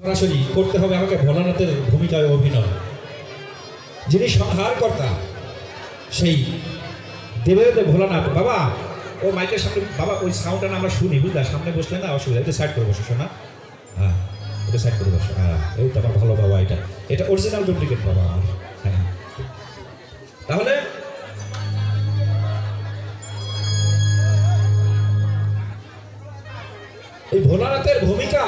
সরাসরি করতে হবে আমাকে ভোলানাথের ভূমিকায় অভিনয়, যিনি সংহারকর্তা সেই দেবের ভোলানাথ। বাবা ও মাইকের সামনে, বাবা ওই সাউন্ডটা না আমরা শুনি, বুঝলা? সামনে বসলে না অসুবিধা, এটা সাইড করে বসো শোনা। হ্যাঁ, এটা সাইড করে বসো। হ্যাঁ, এই তো আমার ভালো বাবা, এটা অরিজিনাল ডুপ্লিকেট বাবা আমার। হ্যাঁ, তাহলে এই ভোলানাথের ভূমিকা